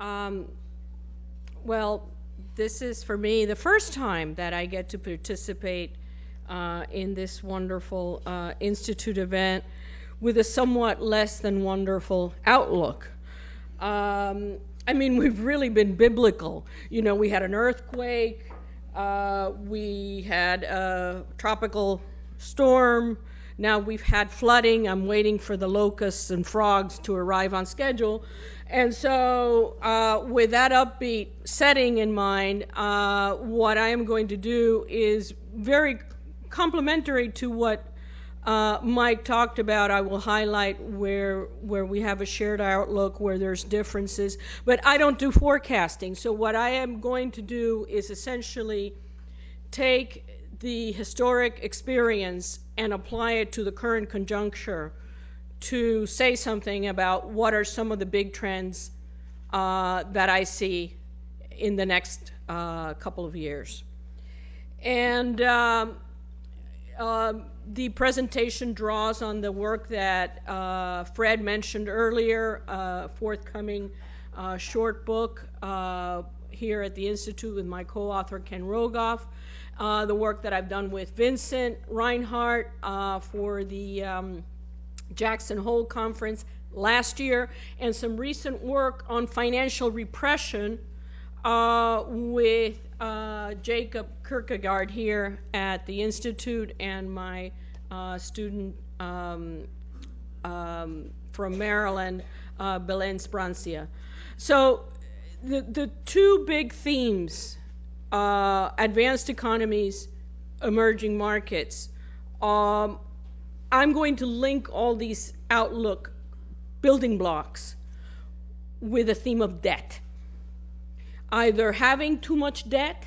Um, well, this is for me the first time that I get to participate in this wonderful Institute event with a somewhat less than wonderful outlook. I mean, we've really been biblical. You know, we had an earthquake, we had a tropical storm, now we've had flooding. I'm waiting for the locusts and frogs to arrive on schedule. And so with that upbeat setting in mind, what I am going to do is very complementary to what Mike talked about. I will highlight where we have a shared outlook, where there's differences, but I don't do forecasting. So what I am going to do is essentially take the historic experience and apply it to the current conjuncture to say something about what are some of the big trends that I see in the next couple of years. And the presentation draws on the work that Fred mentioned earlier, forthcoming short book here at the Institute with my co-author Ken Rogoff, the work that I've done with Vincent Reinhart for the Jackson Hole Conference last year, and some recent work on financial repression with Jacob Kierkegaard here at the Institute, and my student from Maryland, Belen Sprancia. So the two big themes, advanced economies, emerging markets, I'm going to link all these outlook building blocks with a theme of debt. Either having too much debt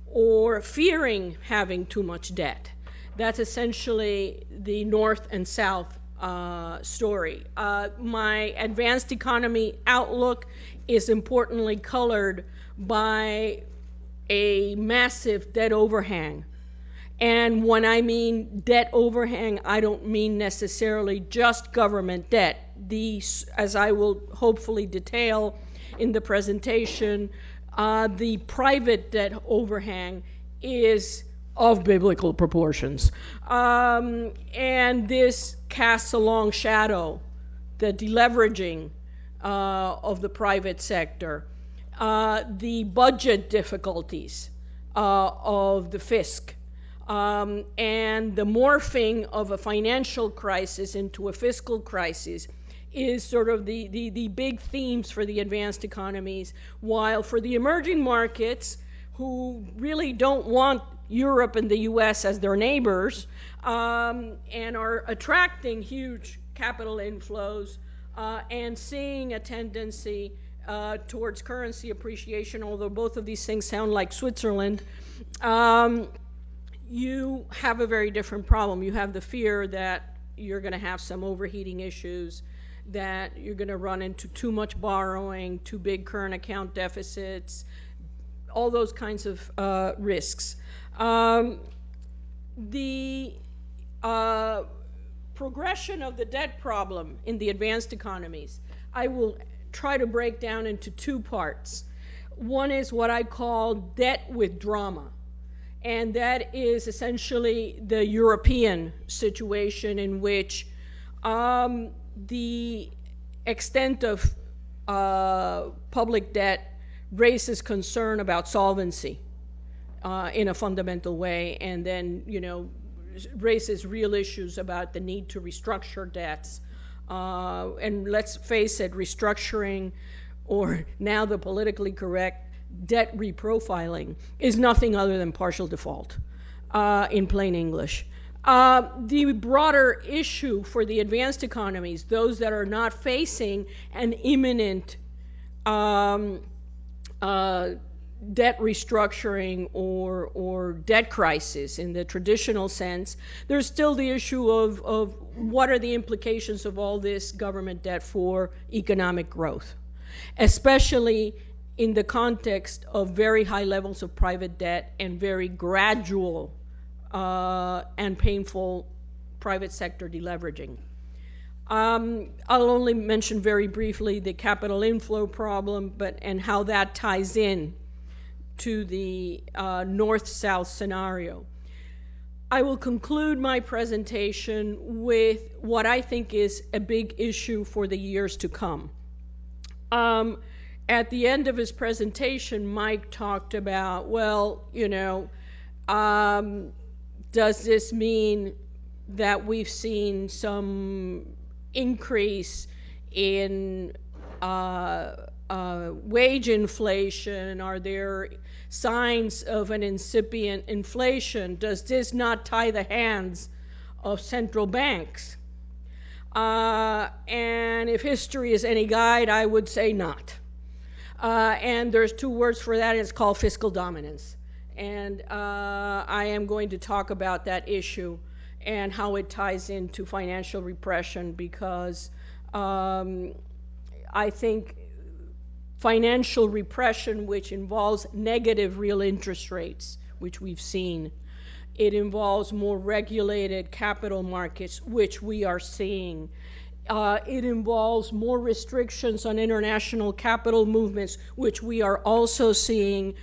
or fearing having too much debt. That's essentially the North and South story. My advanced economy outlook is importantly colored by a massive debt overhang. And when I mean debt overhang, I don't mean necessarily just government debt. These, as I will hopefully detail in the presentation, the private debt overhang is of biblical proportions. And this casts a long shadow, the deleveraging of the private sector, the budget difficulties of the fisc, and the morphing of a financial crisis into a fiscal crisis is sort of the big themes for the advanced economies, while for the emerging markets, who really don't want Europe and the US as their neighbors, and are attracting huge capital inflows and seeing a tendency towards currency appreciation, although both of these things sound like Switzerland, you have a very different problem. You have the fear that you're going to have some overheating issues, that you're going to run into too much borrowing, too big current account deficits, all those kinds of risks. The progression of the debt problem in the advanced economies, I will try to break down into two parts. One is what I call debt with drama. And that is essentially the European situation, in which the extent of public debt raises concern about solvency in a fundamental way, and then, raises real issues about the need to restructure debts. And let's face it, restructuring, or now the politically correct debt reprofiling, is nothing other than partial default, in plain English. The broader issue for the advanced economies, those that are not facing an imminent debt restructuring or debt crisis in the traditional sense, there's still the issue of what are the implications of all this government debt for economic growth, especially in the context of very high levels of private debt and very gradual and painful private sector deleveraging. I'll only mention very briefly the capital inflow problem, and how that ties in to the north-south scenario. I will conclude my presentation with what I think is a big issue for the years to come. At the end of his presentation, Mike talked about, well, does this mean that we've seen some increase in wage inflation? Are there signs of an incipient inflation? Does this not tie the hands of central banks? And if history is any guide, I would say not. And there's two words for that. It's called fiscal dominance. And I am going to talk about that issue and how it ties into financial repression, because I think financial repression, which involves negative real interest rates, which we've seen, it involves more regulated capital markets, which we are seeing. It involves more restrictions on international capital movements, which we are also seeing,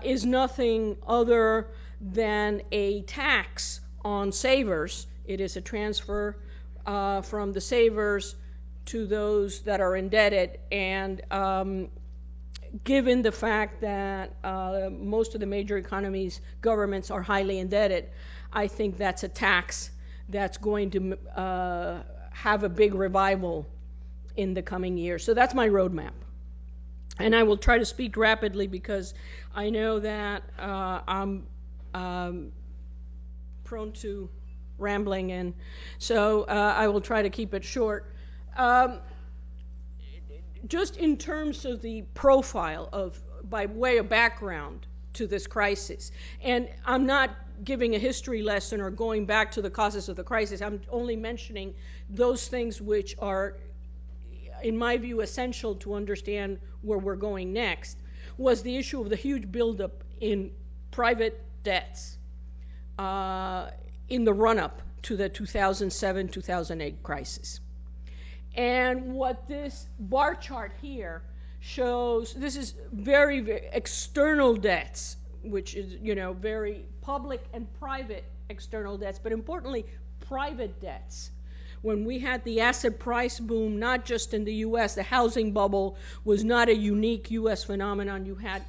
is nothing other than a tax on savers. It is a transfer from the savers to those that are indebted. And given the fact that most of the major economies' governments are highly indebted, I think that's a tax that's going to have a big revival in the coming years. So that's my roadmap. And I will try to speak rapidly because I know that I'm prone to rambling, and so I will try to keep it short. Just in terms of the profile by way of background to this crisis, and I'm not giving a history lesson or going back to the causes of the crisis. I'm only mentioning those things which are, in my view, essential to understand where we're going next, was the issue of the huge buildup in private debts in the run-up to the 2007-2008 crisis. And what this bar chart here shows, this is very, very external debts, which is, very public and private external debts, but importantly, private debts. When we had the asset price boom, not just in the U.S., the housing bubble was not a unique U.S. phenomenon. You had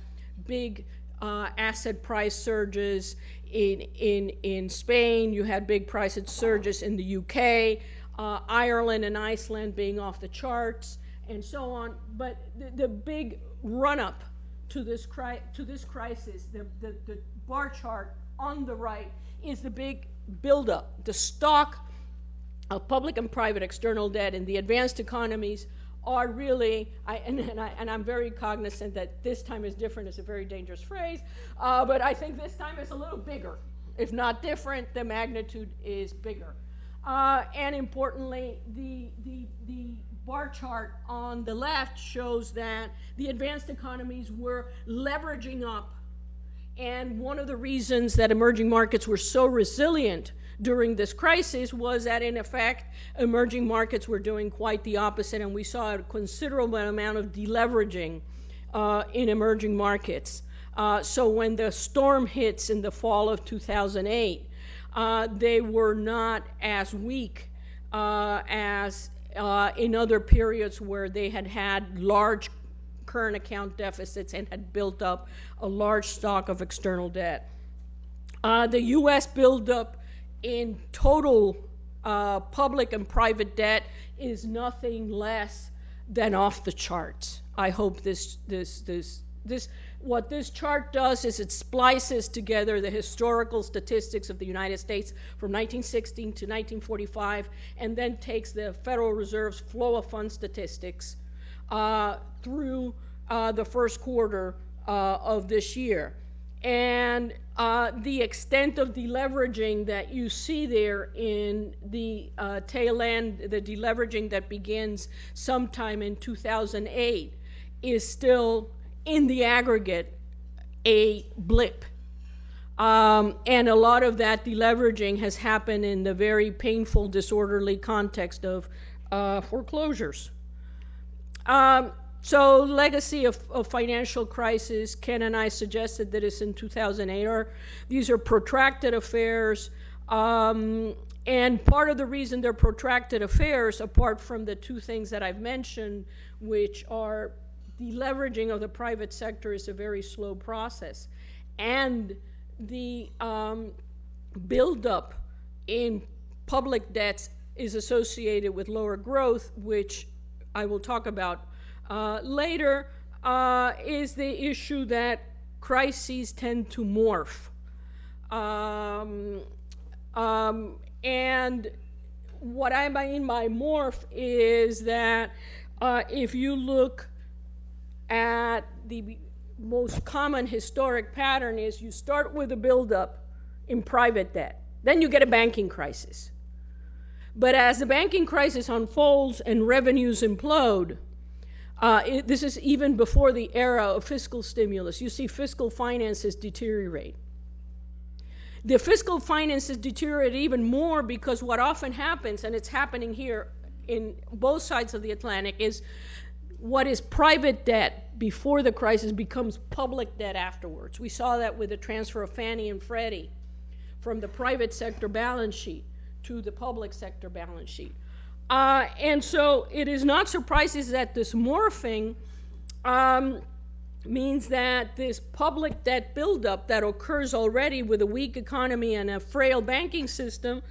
big asset price surges in Spain. You had big price surges in the U.K., Ireland and Iceland being off the charts, and so on. But the big run-up to this crisis, the bar chart on the right, is the big buildup, the stock of public and private external debt in the advanced economies are really, and I'm very cognizant that this time is different. It's a very dangerous phrase, but I think this time is a little bigger. If not different, the magnitude is bigger. And importantly, the bar chart on the left shows that the advanced economies were leveraging up. And one of the reasons that emerging markets were so resilient during this crisis was that, in effect, emerging markets were doing quite the opposite, and we saw a considerable amount of deleveraging in emerging markets. So when the storm hits in the fall of 2008, they were not as weak as in other periods where they had large current account deficits and had built up a large stock of external debt. The U.S. buildup in total public and private debt is nothing less than off the charts. I hope what this chart does is it splices together the historical statistics of the United States from 1916 to 1945, and then takes the Federal Reserve's flow of funds statistics through the first quarter of this year. And the extent of deleveraging that you see there in the tail end, the deleveraging that begins sometime in 2008, is still, in the aggregate, a blip. And a lot of that deleveraging has happened in the very painful, disorderly context of foreclosures. So legacy of financial crisis, Ken and I suggested that it's in 2008. These are protracted affairs. And part of the reason they're protracted affairs, apart from the two things that I've mentioned, which are deleveraging of the private sector is a very slow process, and the buildup in public debts is associated with lower growth, which I will talk about later, is the issue that crises tend to morph. And what I mean by morph is that if you look at the most common historic pattern is you start with a buildup in private debt. Then you get a banking crisis. But as the banking crisis unfolds and revenues implode, this is even before the era of fiscal stimulus, you see fiscal finances deteriorate. The fiscal finances deteriorate even more because what often happens, and it's happening here in both sides of the Atlantic, is what is private debt before the crisis becomes public debt afterwards. We saw that with the transfer of Fannie and Freddie from the private sector balance sheet to the public sector balance sheet. And so it is not surprising that this morphing means that this public debt buildup that occurs already with a weak economy and a frail banking system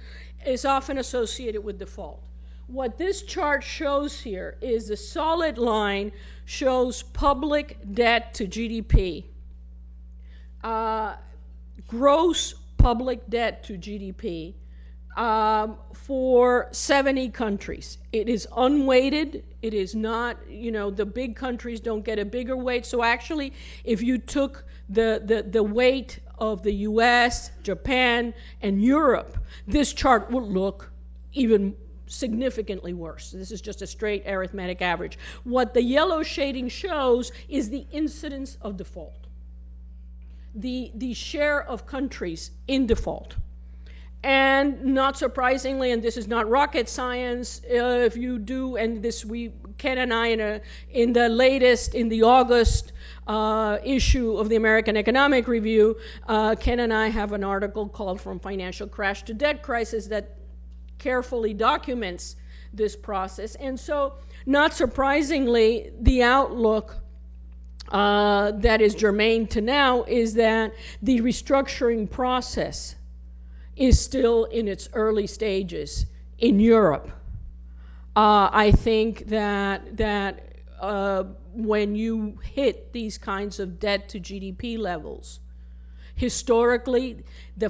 is often associated with default. What this chart shows here is the solid line shows public debt to GDP, gross public debt to GDP for 70 countries. It is unweighted. It is not, the big countries don't get a bigger weight. So actually, if you took the weight of the US, Japan, and Europe, this chart would look even significantly worse. This is just a straight arithmetic average. What the yellow shading shows is the incidence of default, the share of countries in default. And not surprisingly, and this is not rocket science, if you do, and this Ken and I in the August issue of the American Economic Review, Ken and I have an article called From Financial Crash to Debt Crisis that carefully documents this process. And so, not surprisingly, the outlook that is germane to now is that the restructuring process is still in its early stages in Europe. I think that when you hit these kinds of debt to GDP levels, historically, the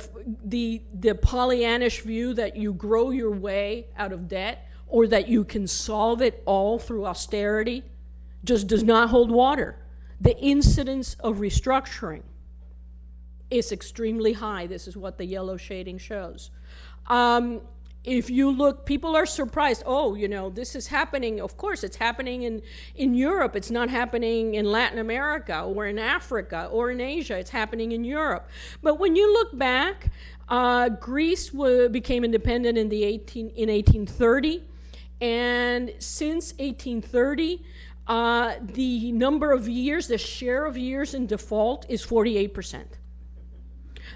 Pollyannish view that you grow your way out of debt or that you can solve it all through austerity just does not hold water. The incidence of restructuring is extremely high. This is what the yellow shading shows. If you look, people are surprised. This is happening. Of course, it's happening in Europe. It's not happening in Latin America or in Africa or in Asia. It's happening in Europe. But when you look back, Greece became independent in 1830. And since 1830, the number of years, the share of years in default is 48%.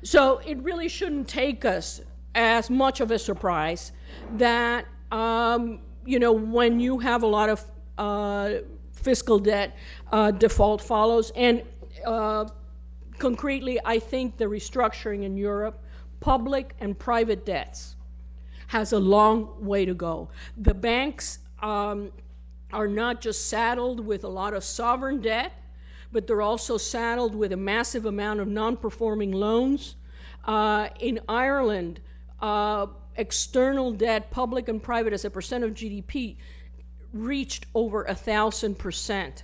So it really shouldn't take us as much of a surprise that, when you have a lot of fiscal debt, default follows. And concretely, I think the restructuring in Europe, public and private debts, has a long way to go. The banks are not just saddled with a lot of sovereign debt, but they're also saddled with a massive amount of non-performing loans. In Ireland, external debt, public and private as a percent of GDP, reached over 1,000%.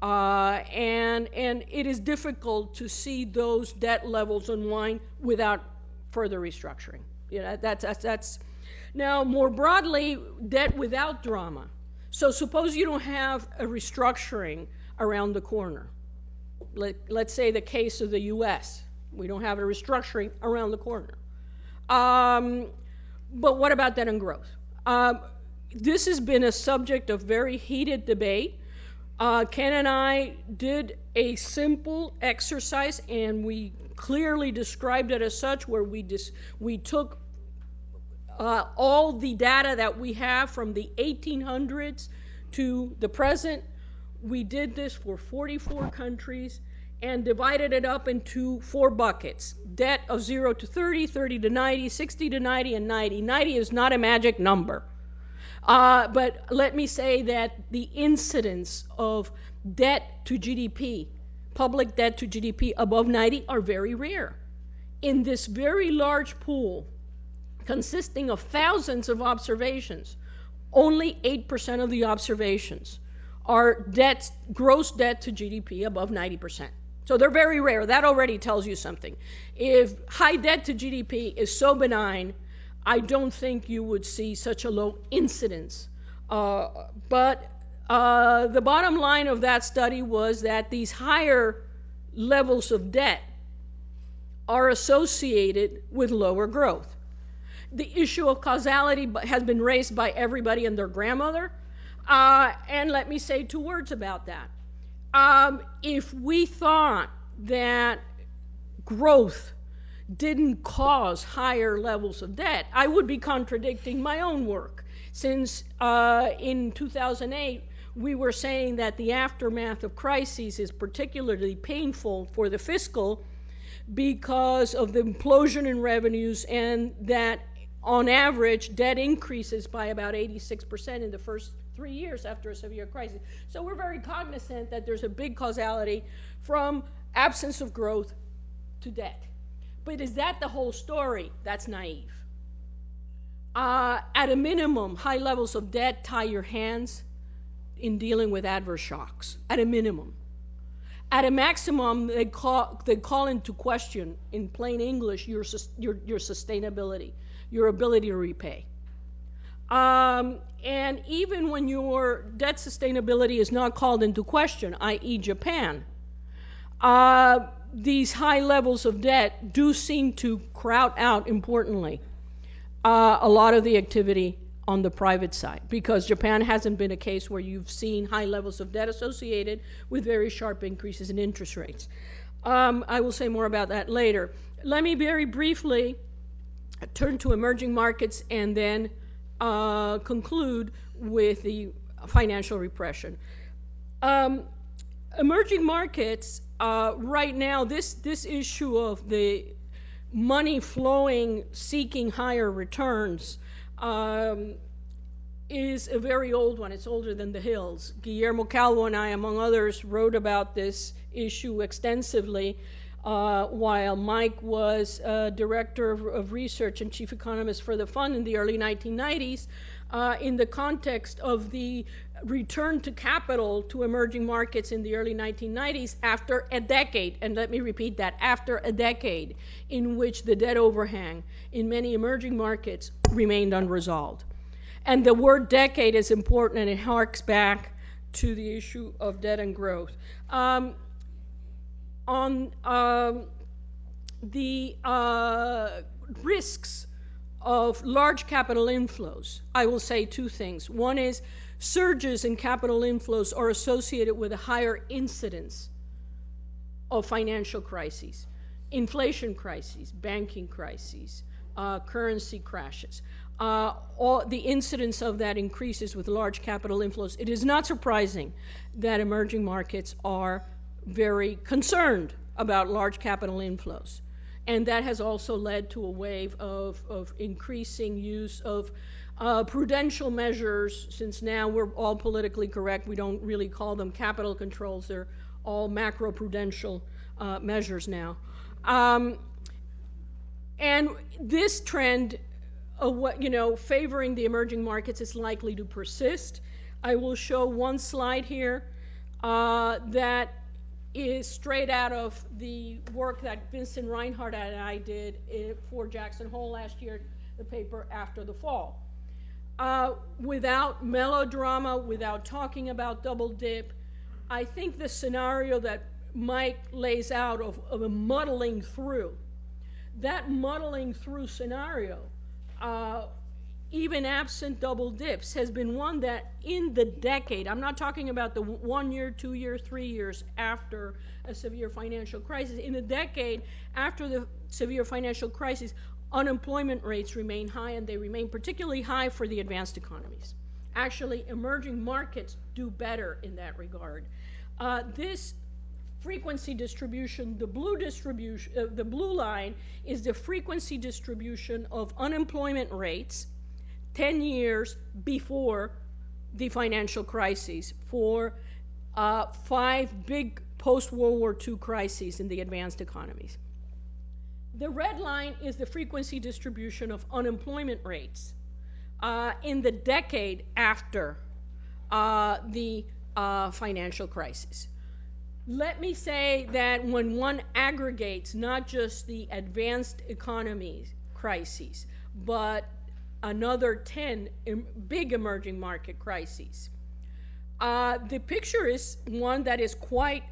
And it is difficult to see those debt levels unwind without further restructuring. That's now more broadly, debt without drama. So suppose you don't have a restructuring around the corner. Let's say the case of the US. We don't have a restructuring around the corner. But what about debt and growth? This has been a subject of very heated debate. Ken and I did a simple exercise, and we clearly described it as such, where we took all the data that we have from the 1800s to the present. We did this for 44 countries and divided it up into 4 buckets. Debt of 0 to 30, 30 to 90, 60 to 90, and 90. 90 is not a magic number. But let me say that the incidence of debt to GDP, public debt to GDP above 90, are very rare. In this very large pool, consisting of thousands of observations, only 8% of the observations are gross debt to GDP above 90%. So they're very rare. That already tells you something. If high debt to GDP is so benign, I don't think you would see such a low incidence. But the bottom line of that study was that these higher levels of debt are associated with lower growth. The issue of causality has been raised by everybody and their grandmother. And let me say 2 words about that. If we thought that growth didn't cause higher levels of debt, I would be contradicting my own work. Since in 2008, we were saying that the aftermath of crises is particularly painful for the fiscal because of the implosion in revenues, and that on average, debt increases by about 86% in the first 3 years after a severe crisis. So we're very cognizant that there's a big causality from absence of growth to debt. But is that the whole story? That's naive. At a minimum, high levels of debt tie your hands in dealing with adverse shocks, at a minimum. At a maximum, they call into question, in plain English, your sustainability, your ability to repay. And even when your debt sustainability is not called into question, i.e. Japan, these high levels of debt do seem to crowd out, importantly, a lot of the activity on the private side, because Japan hasn't been a case where you've seen high levels of debt associated with very sharp increases in interest rates. I will say more about that later. Let me very briefly turn to emerging markets and then conclude with the financial repression. Emerging markets, right now, this issue of the money flowing, seeking higher returns, is a very old one. It's older than the hills. Guillermo Calvo and I, among others, wrote about this issue extensively while Mike was director of research and chief economist for the fund in the early 1990s, in the context of the return to capital to emerging markets in the early 1990s after a decade, and let me repeat that, after a decade in which the debt overhang in many emerging markets remained unresolved. And the word decade is important, and it harks back to the issue of debt and growth. On the risks of large capital inflows, I will say 2 things. One is surges in capital inflows are associated with a higher incidence of financial crises, inflation crises, banking crises, currency crashes. All the incidence of that increases with large capital inflows. It is not surprising that emerging markets are very concerned about large capital inflows. And that has also led to a wave of increasing use of prudential measures, since now we're all politically correct. We don't really call them capital controls. They're all macro-prudential measures now. And this trend of favoring the emerging markets is likely to persist. I will show one slide here that is straight out of the work that Vincent Reinhart and I did for Jackson Hole last year, the paper After the Fall. Without melodrama, without talking about double dip, I think the scenario that Mike lays out of a muddling through. That muddling through scenario, even absent double dips, has been one that in the decade, I'm not talking about the 1 year, 2 year, 3 years after a severe financial crisis, in the decade after the severe financial crisis, unemployment rates remain high, and they remain particularly high for the advanced economies. Actually, emerging markets do better in that regard. This frequency distribution, the blue line is the frequency distribution of unemployment rates 10 years before the financial crises for 5 big post-World War II crises in the advanced economies. The red line is the frequency distribution of unemployment rates in the decade after the financial crisis. Let me say that when one aggregates not just the advanced economies crises, but another 10 big emerging market crises, the picture is one that is quite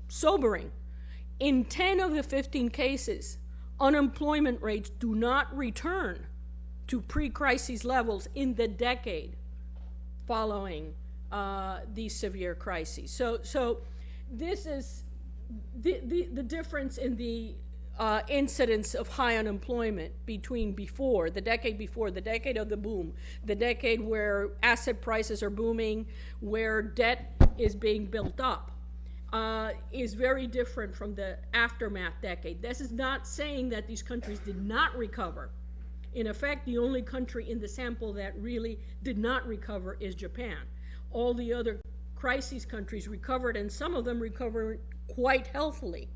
sobering. In 10 of the 15 cases, unemployment rates do not return to pre-crisis levels in the decade following these severe crises. So this is the difference in the incidence of high unemployment between the decade of the boom, the decade where asset prices are booming, where debt is being built up, is very different from the aftermath decade. This is not saying that these countries did not recover. In effect, the only country in the sample that really did not recover is Japan. All the other crisis countries recovered, and some of them recovered quite healthily.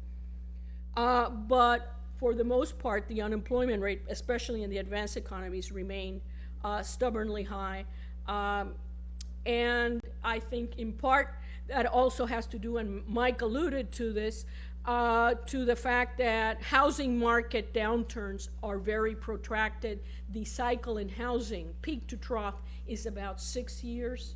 But for the most part, the unemployment rate, especially in the advanced economies, remained stubbornly high. And I think in part that also has to do, and Mike alluded to this, to the fact that housing market downturns are very protracted. The cycle in housing, peak to trough, is about 6 years.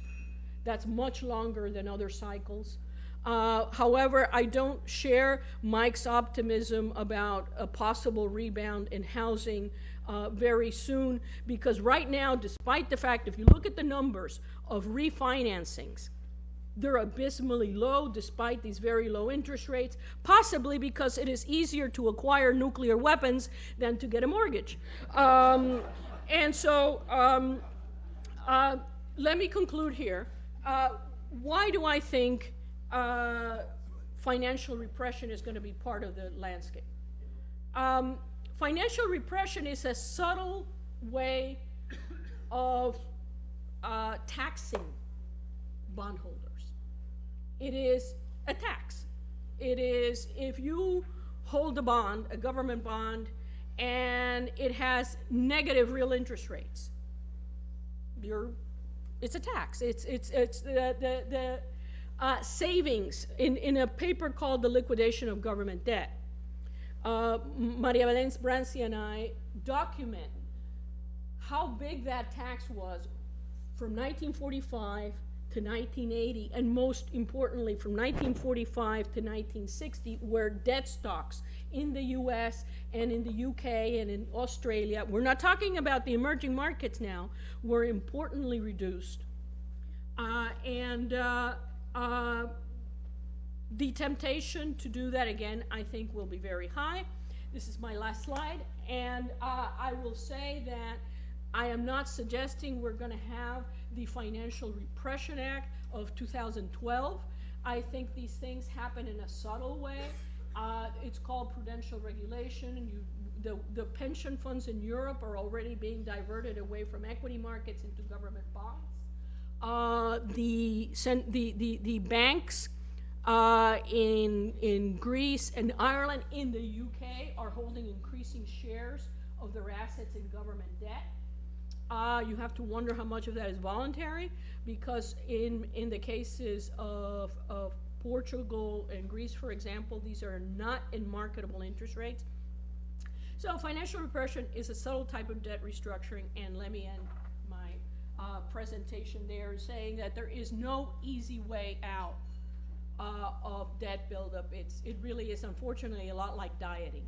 That's much longer than other cycles. However, I don't share Mike's optimism about a possible rebound in housing very soon, because right now, despite the fact, if you look at the numbers of refinancings, they're abysmally low despite these very low interest rates, possibly because it is easier to acquire nuclear weapons than to get a mortgage. And so let me conclude here. Why do I think financial repression is going to be part of the landscape? Financial repression is a subtle way of taxing bondholders. It is a tax. It is if you hold a bond, a government bond, and it has negative real interest rates, it's a tax. It's the savings in a paper called The Liquidation of Government Debt. Maria Valens Brancy and I document how big that tax was from 1945 to 1980, and most importantly from 1945 to 1960, where debt stocks in the US and in the UK and in Australia, we're not talking about the emerging markets now, were importantly reduced. The temptation to do that again, I think, will be very high. This is my last slide, and I will say that I am not suggesting we're going to have the Financial Repression Act of 2012. I think these things happen in a subtle way. It's called prudential regulation. The pension funds in Europe are already being diverted away from equity markets into government bonds. The banks in Greece and Ireland, in the UK, are holding increasing shares of their assets in government debt. You have to wonder how much of that is voluntary, because in the cases of Portugal and Greece, for example, these are not in marketable interest rates. So financial repression is a subtle type of debt restructuring, and let me end my presentation there saying that there is no easy way out of debt buildup. It really is unfortunately a lot like dieting.